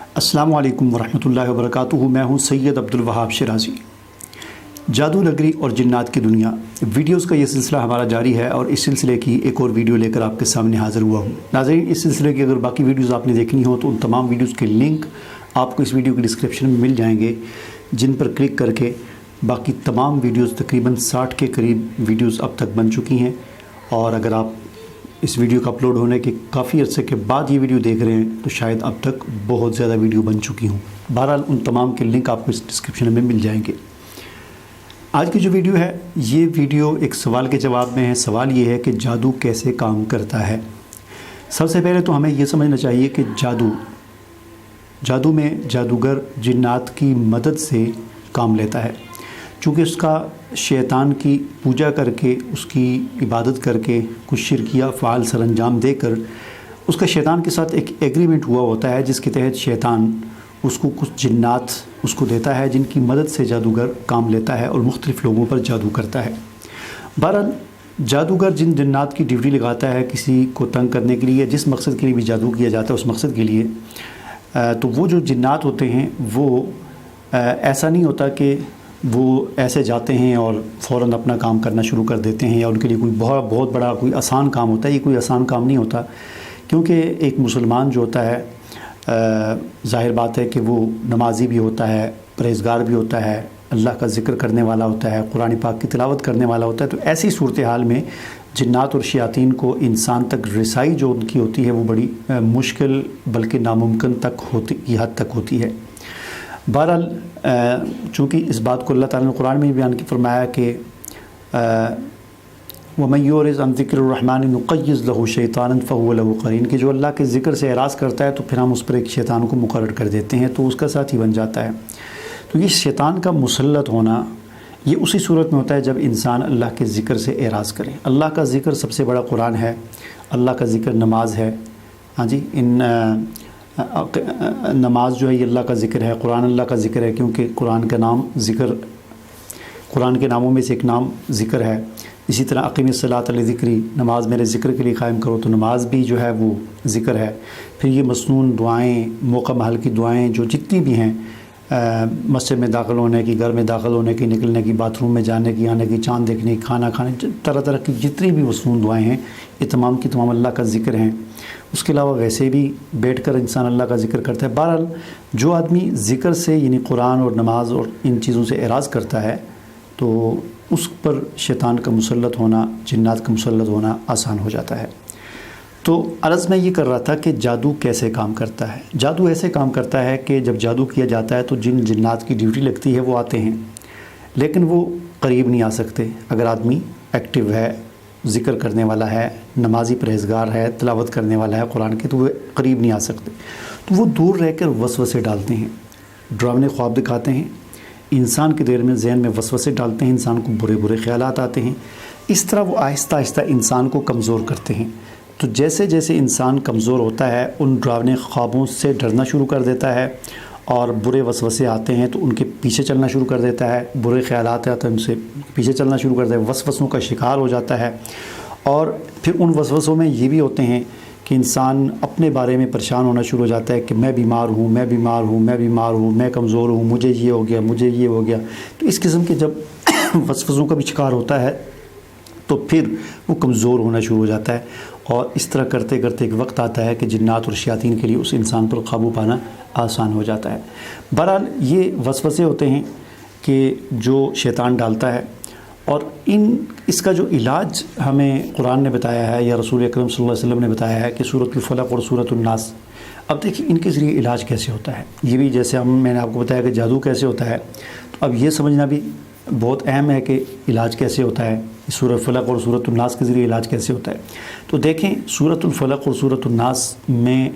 अस्सलामु अलैकुम वरहमतुल्लाहि वबरकातुहू। मैं हूं सैयद अब्दुल वहाब शिराजी। जादू नगरी और जिन्नात की दुनिया वीडियोस का ये सिलसिला हमारा जारी है और इस सिलसिले की एक और वीडियो लेकर आपके सामने हाज़िर हुआ हूं। नाज़रीन, इस सिलसिले की अगर बाकी वीडियोस आपने देखनी हो तो उन तमाम वीडियोस के लिंक आपको इस वीडियो के डिस्क्रिप्शन में मिल जाएंगे, जिन पर क्लिक करके बाकी तमाम वीडियोस तकरीबन 60 के करीब वीडियोस अब तक बन चुकी हैं। और अगर आप इस वीडियो का अपलोड होने के काफ़ी अरसे के बाद ये वीडियो देख रहे हैं तो शायद अब तक बहुत ज़्यादा वीडियो बन चुकी हूँ। बहरहाल उन तमाम के लिंक आपको इस डिस्क्रिप्शन में मिल जाएंगे। आज की जो वीडियो है ये वीडियो एक सवाल के जवाब में है। सवाल ये है कि जादू कैसे काम करता है। सबसे पहले तो हमें ये समझना चाहिए कि जादू में जादूगर जिन्नात की मदद से काम लेता है, चूँकि उसका शैतान की पूजा करके, उसकी इबादत करके, कुछ शिरकिया फ़ाल सरअंजाम देकर उसका शैतान के साथ एक एग्रीमेंट हुआ होता है, जिसके तहत शैतान उसको कुछ जिन्नात उसको देता है, जिनकी मदद से जादूगर काम लेता है और मुख्तलिफ़ लोगों पर जादू करता है। बहरहाल जादूगर जिन जिन्नात की ड्यूटी लगाता है किसी को तंग करने के लिए, जिस मकसद के लिए भी जादू किया जाता है उस मकसद के लिए, तो वो जो जिन्नात होते हैं वो ऐसा नहीं होता कि वो ऐसे जाते हैं और फ़ौरन अपना काम करना शुरू कर देते हैं या उनके लिए कोई बहुत बड़ा कोई आसान काम होता है। ये कोई आसान काम नहीं होता, क्योंकि एक मुसलमान जो होता है ज़ाहिर बात है कि वो नमाजी भी होता है, परहेज़गार भी होता है, अल्लाह का ज़िक्र करने वाला होता है, कुरान पाक की तिलावत करने वाला होता है। तो ऐसी सूरत हाल में जिन्नात और शयातीन को इंसान तक रसाई जो उनकी होती है वो बड़ी मुश्किल बल्कि नामुमकिन की हद तक होती है। बहरहाल चूँकि इस बात को अल्लाह ताला ने कुरान में भी बयान फरमाया कि वमन युरिज़ अन ज़िक्रिर्रहमान नुक़य्यिज़ लहू शैतानन फ़हुव लहू क़रीन, कि जो अल्लाह के ज़िक्र से एराज़ करता है तो फिर हम उस पर एक शैतान को मुक़र्रर कर देते हैं, तो उसका साथी बन जाता है। तो ये शैतान का मुसल्लत होना ये उसी सूरत में होता है जब इंसान अल्लाह के ज़िक्र से एराज़ करे। अल्लाह का ज़िक्र सबसे बड़ा कुरान है, अल्लाह का ज़िक्र नमाज है। हाँ जी, नमाज जो है ये अल्लाह का ज़िक्र है, कुरान अल्लाह का ज़िक्र है, क्योंकि कुरान का नाम ज़िक्र, कुरान के नामों में से एक नाम ज़िक्र है। इसी तरह अक़ीमिस्सलात लिज़िक्री, नमाज मेरे ज़िक्र के लिए क़ायम करो, तो नमाज भी जो है वो ज़िक्र है। फिर ये मसनून दुआएँ, मौका महल की दुआएँ जो जितनी भी हैं, मस्जिद में दाखिल होने की, घर में दाखिल होने की, निकलने की, बाथरूम में जाने की, आने की, चाँद देखने की, खाना खाने, तरह तरह की जितनी भी मसनून दुआएँ हैं ये तमाम की तमाम अल्लाह का ज़िक्र हैं। उसके अलावा वैसे भी बैठकर इंसान अल्लाह का ज़िक्र करता है। बहरहाल जो आदमी ज़िक्र से यानी कुरान और नमाज और इन चीज़ों से एराज़ करता है तो उस पर शैतान का मुसल्लत होना, जिन्नात का मुसल्लत होना आसान हो जाता है। तो अर्ज़ में ये कर रहा था कि जादू कैसे काम करता है। जादू ऐसे काम करता है कि जब जादू किया जाता है तो जिन जिन्नात की ड्यूटी लगती है वो आते हैं, लेकिन वो करीब नहीं आ सकते। अगर आदमी एक्टिव है, ज़िक्र करने वाला है, नमाजी परहेज़गार है, तिलावत करने वाला है कुरान की, तो वो करीब नहीं आ सकते। तो वो दूर रहकर वसवसे डालते हैं, डरावने ख्वाब दिखाते हैं, इंसान के दिल में ज़हन में वसवसे डालते हैं, इंसान को बुरे बुरे ख़यालात आते हैं। इस तरह वो आहिस्ता आहिस्ता इंसान को कमज़ोर करते हैं। तो जैसे जैसे इंसान कमज़ोर होता है उन डरावने ख्वाबों से डरना शुरू कर देता है और बुरे वसवसे आते हैं तो उनके पीछे चलना शुरू कर देता है, बुरे ख़यालात आते हैं उनसे पीछे चलना शुरू कर देता है, वसवसों का शिकार हो जाता है। और फिर उन वसवसों में ये भी होते हैं कि इंसान अपने बारे में परेशान होना शुरू हो जाता है कि मैं बीमार हूँ, मैं बीमार हूँ, मैं बीमार हूँ, मैं कमज़ोर हूँ, मुझे ये हो गया, मुझे ये हो गया। तो इस किस्म के जब वसवसों का भी शिकार होता है तो फिर वो कमज़ोर होना शुरू हो जाता है। और इस तरह करते करते एक वक्त आता है कि जिन्नात और शयातीन के लिए उस इंसान पर काबू पाना आसान हो जाता है। बहरहाल ये वसवसे होते हैं कि जो शैतान डालता है, और इसका जो इलाज हमें कुरान ने बताया है या रसूल अकरम सल्लल्लाहु अलैहि वसल्लम ने बताया है कि सूरतुल फलक और सूरतुल नास। अब देखिए इनके ज़रिए इलाज कैसे होता है। ये भी जैसे मैंने आपको बताया कि जादू कैसे होता है, तो अब ये समझना भी बहुत अहम है कि इलाज कैसे होता है, सूरत फलक और सूरतुल नास के ज़रिए इलाज कैसे होता है। तो देखें सूरतुल फलक और सूरतुल नास में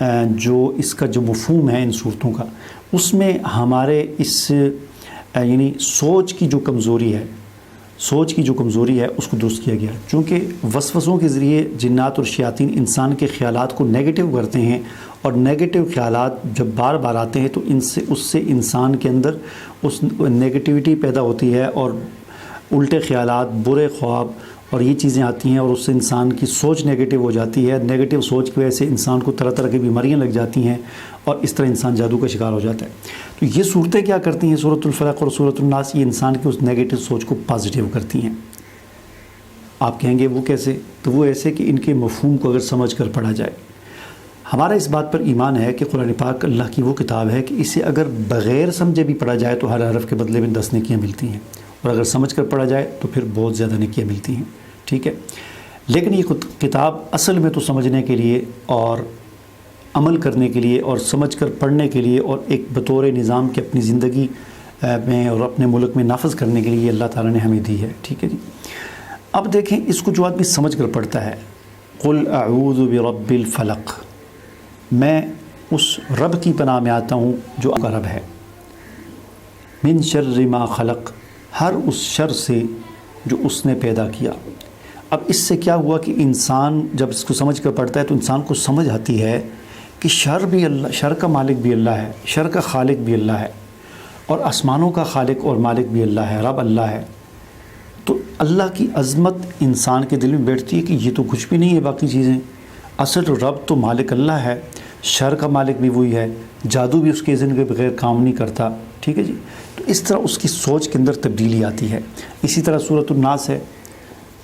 जो इसका जो मफ़हूम है इन सूरतों का, उसमें हमारे इस यानी सोच की जो कमज़ोरी है उसको दुरुस्त किया गया। चूँकि वसवसों के ज़रिए जिन्नात और शयातीन इंसान के ख़यालात को नेगेटिव करते हैं, और नेगेटिव ख़यालात जब बार बार आते हैं तो उससे इंसान के अंदर उस नेगेटिविटी पैदा होती है और उल्टे ख़यालात, बुरे ख्वाब اور یہ چیزیں آتی ہیں اور اس سے انسان کی سوچ نیگیٹو ہو جاتی ہے. نیگیٹو سوچ کی وجہ سے انسان کو طرح طرح کی بیماریاں لگ جاتی ہیں اور اس طرح انسان جادو کا شکار ہو جاتا ہے. تو یہ صورتیں کیا کرتی ہیں سورۃ الفلق اور سورۃ الناس؟ یہ انسان کی اس نیگیٹو سوچ کو پازیٹیو کرتی ہیں. آپ کہیں گے وہ کیسے؟ تو وہ ایسے کہ ان کے مفہوم کو اگر سمجھ کر پڑھا جائے. ہمارا اس بات پر ایمان ہے کہ قرآن پاک اللہ کی وہ کتاب ہے کہ اسے اگر بغیر سمجھے بھی پڑھا جائے تو ہر حرف کے بدلے میں 10 نیکیاں ملتی ہیں، اور اگر سمجھ کر پڑھا جائے تو پھر بہت زیادہ نیکیاں ملتی ہیں. ٹھیک ہے، لیکن یہ کتاب اصل میں تو سمجھنے کے لیے اور عمل کرنے کے لیے اور سمجھ کر پڑھنے کے لیے اور ایک بطور نظام کے اپنی زندگی میں اور اپنے ملک میں نافذ کرنے کے لیے اللہ تعالیٰ نے ہمیں دی ہے. ٹھیک ہے جی. اب دیکھیں اس کو جو آدمی سمجھ کر پڑھتا ہے، قل اعوذ برب الفلق، میں اس رب کی پناہ میں آتا ہوں جو کا رب ہے، من شر ما خلق، ہر اس شر سے جو اس نے پیدا کیا. اب اس سے کیا ہوا کہ انسان جب اس کو سمجھ کر پڑھتا ہے تو انسان کو سمجھ آتی ہے کہ شر بھی اللہ، شر کا مالک بھی اللہ ہے، شر کا خالق بھی اللہ ہے، اور آسمانوں کا خالق اور مالک بھی اللہ ہے، رب اللہ ہے. تو اللہ کی عظمت انسان کے دل میں بیٹھتی ہے کہ یہ تو کچھ بھی نہیں ہے باقی چیزیں، اصل رب تو مالک اللہ ہے، شر کا مالک بھی وہی ہے، جادو بھی اس کے اذن کے بغیر کام نہیں کرتا. ٹھیک ہے جی. تو اس طرح اس کی سوچ کے اندر تبدیلی آتی ہے. اسی طرح سورۃ الناس ہے،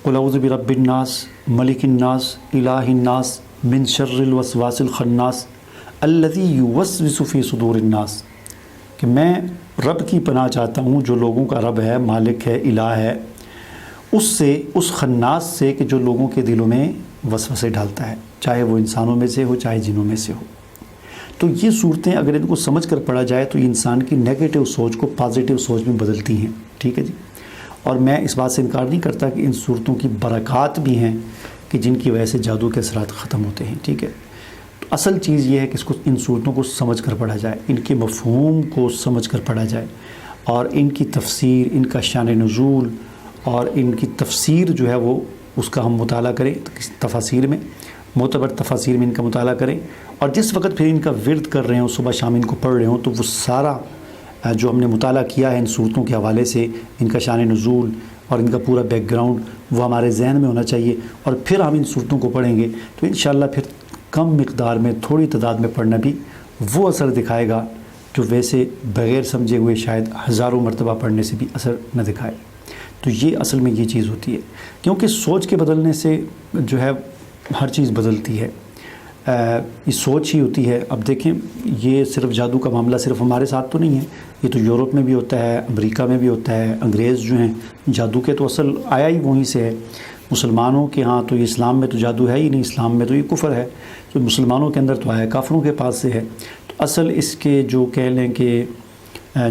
قل اعوذ برب الناس ملک الناس الہ الناس من شر الوسواس الخناس الذی یوسوس فی صدور الناس، کہ میں رب کی پناہ چاہتا ہوں جو لوگوں کا رب ہے، مالک ہے، الہ ہے، اس سے، اس خناس سے کہ جو لوگوں کے دلوں میں وسوسے ڈالتا ہے، چاہے وہ انسانوں میں سے ہو چاہے جنوں میں سے ہو. تو یہ صورتیں اگر ان کو سمجھ کر پڑھا جائے تو یہ انسان کی نیگیٹو سوچ کو پازیٹیو سوچ میں بدلتی ہیں. ٹھیک ہے جی. اور میں اس بات سے انکار نہیں کرتا کہ ان صورتوں کی برکات بھی ہیں کہ جن کی وجہ سے جادو کے اثرات ختم ہوتے ہیں. ٹھیک ہے. تو اصل چیز یہ ہے کہ اس کو، ان صورتوں کو سمجھ کر پڑھا جائے، ان کے مفہوم کو سمجھ کر پڑھا جائے، اور ان کی تفسیر، ان کا شان نزول اور ان کی تفسیر جو ہے وہ اس کا ہم مطالعہ کریں، تفاسیر میں، معتبر تفاسیر میں ان کا مطالعہ کریں. اور جس وقت پھر ان کا ورد کر رہے ہوں، صبح شام ان کو پڑھ رہے ہوں، تو وہ سارا جو ہم نے مطالعہ کیا ہے ان صورتوں کے حوالے سے، ان کا شان نزول اور ان کا پورا بیک گراؤنڈ وہ ہمارے ذہن میں ہونا چاہیے. اور پھر ہم ان صورتوں کو پڑھیں گے تو انشاءاللہ پھر کم مقدار میں، تھوڑی تعداد میں پڑھنا بھی وہ اثر دکھائے گا جو ویسے بغیر سمجھے ہوئے شاید ہزاروں مرتبہ پڑھنے سے بھی اثر نہ دکھائے. تو یہ اصل میں یہ چیز ہوتی ہے، کیونکہ سوچ کے بدلنے سے جو ہے ہر چیز بدلتی ہے. یہ سوچ ہی ہوتی ہے. اب دیکھیں یہ صرف جادو کا معاملہ صرف ہمارے ساتھ تو نہیں ہے، یہ تو یورپ میں بھی ہوتا ہے، امریکہ میں بھی ہوتا ہے. انگریز جو ہیں جادو کے تو اصل آیا ہی وہیں سے ہے. مسلمانوں کے ہاں تو یہ اسلام میں تو جادو ہے ہی نہیں، اسلام میں تو یہ کفر ہے. تو مسلمانوں کے اندر تو آیا کافروں کے پاس سے ہے. تو اصل اس کے جو کہہ لیں کہ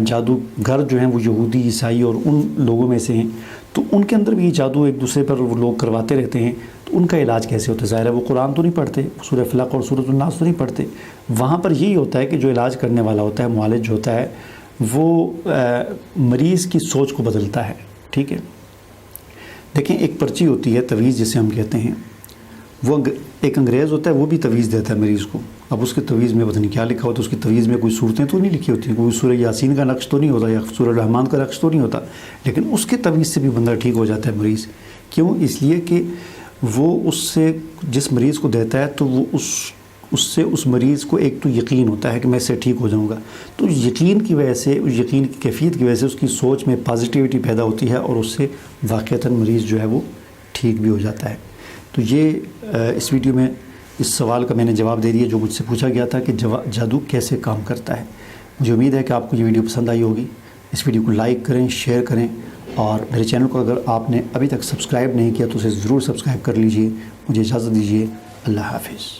جادوگر جو ہیں وہ یہودی، عیسائی اور ان لوگوں میں سے ہیں. تو ان کے اندر بھی یہ جادو ایک دوسرے پر وہ لوگ کرواتے رہتے ہیں. تو ان کا علاج کیسے ہوتا ہے؟ ظاہر ہے وہ قرآن تو نہیں پڑھتے، سورہ فلق اور سورۃ الناس تو نہیں پڑھتے. وہاں پر یہی ہوتا ہے کہ جو علاج کرنے والا ہوتا ہے، معالج جو ہوتا ہے، وہ مریض کی سوچ کو بدلتا ہے. ٹھیک ہے. دیکھیں ایک پرچی ہوتی ہے، تعویذ جسے ہم کہتے ہیں، وہ ایک انگریز ہوتا ہے، وہ بھی تعویذ دیتا ہے مریض کو. اب اس کے تعویذ میں پتہ نہیں کیا لکھا ہوتا ہے، اس کی تعویذ میں کوئی صورتیں تو نہیں لکھی ہوتی، کوئی سورہ یاسین کا نقش تو نہیں ہوتا یا سورہ رحمان کا نقش تو نہیں ہوتا، لیکن اس کے تعویذ سے بھی بندہ ٹھیک ہو جاتا ہے مریض. کیوں؟ اس لیے کہ وہ اس سے، جس مریض کو دیتا ہے تو وہ اس سے اس مریض کو ایک تو یقین ہوتا ہے کہ میں اس سے ٹھیک ہو جاؤں گا. تو یقین کی وجہ سے، اس یقین کی کیفیت کی وجہ سے اس کی سوچ میں پازیٹیوٹی پیدا ہوتی ہے اور اس سے واقعتاً مریض جو ہے وہ ٹھیک بھی ہو جاتا ہے. تو یہ اس ویڈیو میں اس سوال کا میں نے جواب دے دیا جو مجھ سے پوچھا گیا تھا کہ جادو کیسے کام کرتا ہے. مجھے امید ہے کہ آپ کو یہ ویڈیو پسند آئی ہوگی. اس ویڈیو کو لائک کریں، شیئر کریں، اور میرے چینل کو اگر آپ نے ابھی تک سبسکرائب نہیں کیا تو اسے ضرور سبسکرائب کر لیجئے. مجھے اجازت دیجیے. اللہ حافظ.